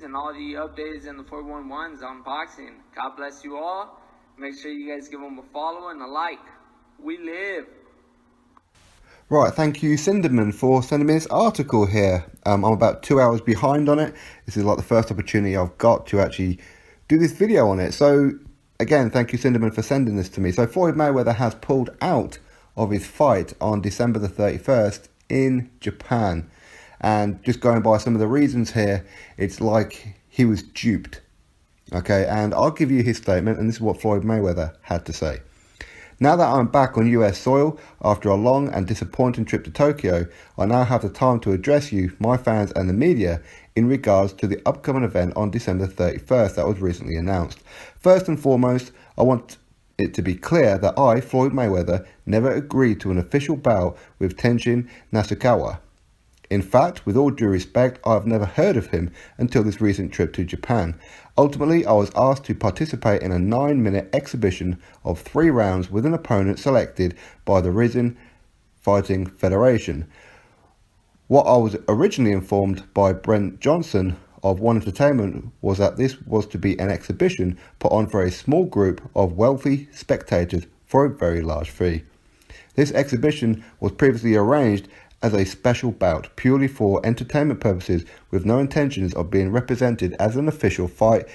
news and all the updates in the 411's unboxing. God bless you all. Make sure you guys give them a follow and a like. We live. Right, thank you Cinderman for sending me this article here. I'm about 2 hours behind on it. This is like the first opportunity I've got to actually do this video on it. So again, thank you Cinderman for sending this to me. So Floyd Mayweather has pulled out of his fight on December the 31st in Japan. And just going by some of the reasons here, it's like he was duped. Okay, and I'll give you his statement, and this is what Floyd Mayweather had to say. Now that I'm back on US soil after a long and disappointing trip to Tokyo, I now have the time to address you, my fans and the media, in regards to the upcoming event on December 31st that was recently announced. First and foremost, I want it to be clear that I, Floyd Mayweather, never agreed to an official bout with Tenshin Nasukawa. In fact, with all due respect, I have never heard of him until this recent trip to Japan. Ultimately, I was asked to participate in a 9-minute exhibition of 3 rounds with an opponent selected by the Rizin Fighting Federation. What I was originally informed by Brent Johnson of One Entertainment was that this was to be an exhibition put on for a small group of wealthy spectators for a very large fee. This exhibition was previously arranged as a special bout purely for entertainment purposes, with no intentions of being represented as an official fight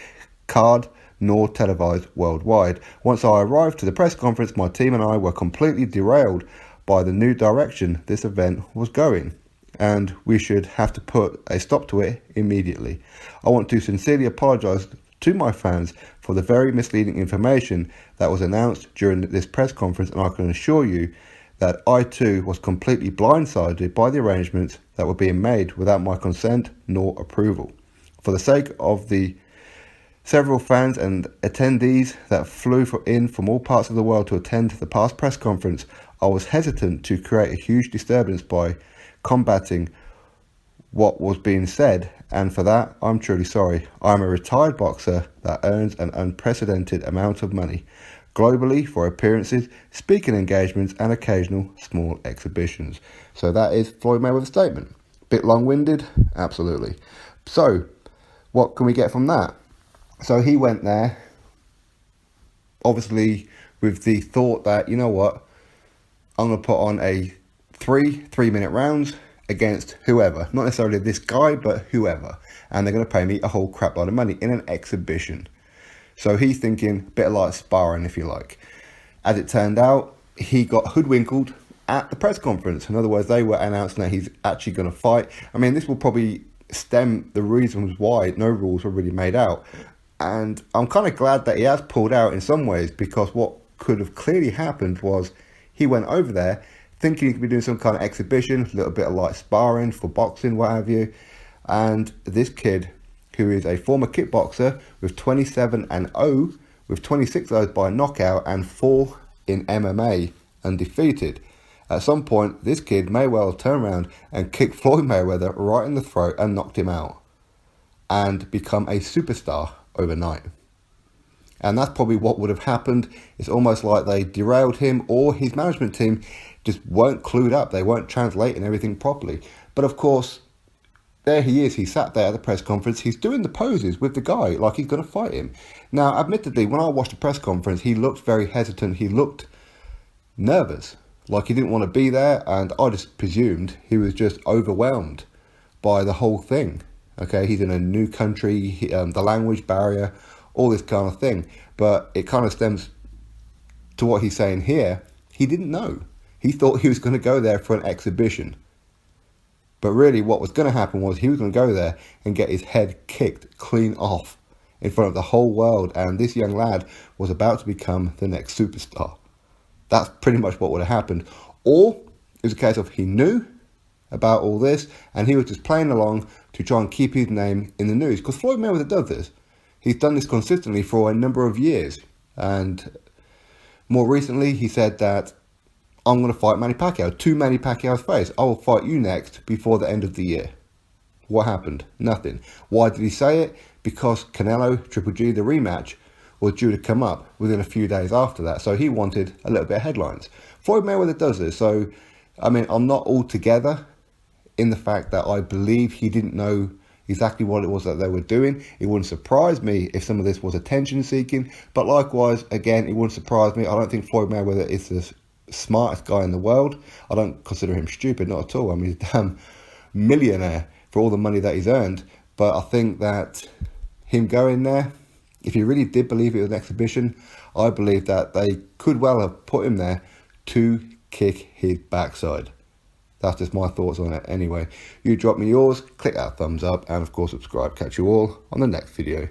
card nor televised worldwide. Once I arrived to the press conference, my team and I were completely derailed by the new direction this event was going, and we should have to put a stop to it immediately. I want to sincerely apologise to my fans for the very misleading information that was announced during this press conference, and I can assure you that I too was completely blindsided by the arrangements that were being made without my consent nor approval. For the sake of the several fans and attendees that flew in from all parts of the world to attend the past press conference, I was hesitant to create a huge disturbance by combating what was being said, and for that I'm truly sorry. I'm a retired boxer that earns an unprecedented amount of money globally for appearances, speaking engagements and occasional small exhibitions. So that is Floyd Mayweather's statement. Bit long-winded? Absolutely. So what can we get from that? So he went there, obviously with the thought that, you know what, I'm going to put on a 3-minute rounds against whoever. Not necessarily this guy, but whoever. And they're going to pay me a whole crap load of money in an exhibition. So he's thinking a bit like sparring, if you like. As it turned out, he got hoodwinked at the press conference. In other words, they were announcing that he's actually going to fight. I mean, this will probably stem the reasons why no rules were really made out. And I'm kind of glad that he has pulled out in some ways, because what could have clearly happened was he went over there thinking he could be doing some kind of exhibition, a little bit of like sparring for boxing, what have you. And this kid, who is a former kickboxer with 27-0, with 26 of those by knockout and 4 in MMA, undefeated. At some point, this kid may well turn around and kick Floyd Mayweather right in the throat and knocked him out, and become a superstar overnight. And that's probably what would have happened. It's almost like they derailed him, or his management team just weren't clued up. They weren't translating everything properly. But of course, there he is, he sat there at the press conference, he's doing the poses with the guy like he's going to fight him. Now, admittedly, when I watched the press conference, he looked very hesitant, he looked nervous, like he didn't want to be there, and I just presumed he was just overwhelmed by the whole thing. Okay, he's in a new country, the language barrier, all this kind of thing. But it kind of stems to what he's saying here. He didn't know. He thought he was going to go there for an exhibition. But really what was going to happen was he was going to go there and get his head kicked clean off in front of the whole world. And this young lad was about to become the next superstar. That's pretty much what would have happened. Or it was a case of he knew about all this and he was just playing along to try and keep his name in the news. Because Floyd Mayweather does this. He's done this consistently for a number of years. And more recently he said that I'm going to fight Manny Pacquiao to Manny Pacquiao's face. I will fight you next before the end of the year. What happened? Nothing. Why did he say it? Because Canelo, Triple G, the rematch, was due to come up within a few days after that. So he wanted a little bit of headlines. Floyd Mayweather does this. So, I mean, I'm not altogether in the fact that I believe he didn't know exactly what it was that they were doing. It wouldn't surprise me if some of this was attention seeking, but likewise, again, it wouldn't surprise me. I don't think Floyd Mayweather is the smartest guy in the world. I don't consider him stupid, not at all. I mean, he's a damn millionaire for all the money that he's earned. But I think that him going there, if he really did believe it was an exhibition, I believe that they could well have put him there to kick his backside. That's just my thoughts on it. Anyway, you drop me yours, click that thumbs up, and of course subscribe. Catch you all on the next video.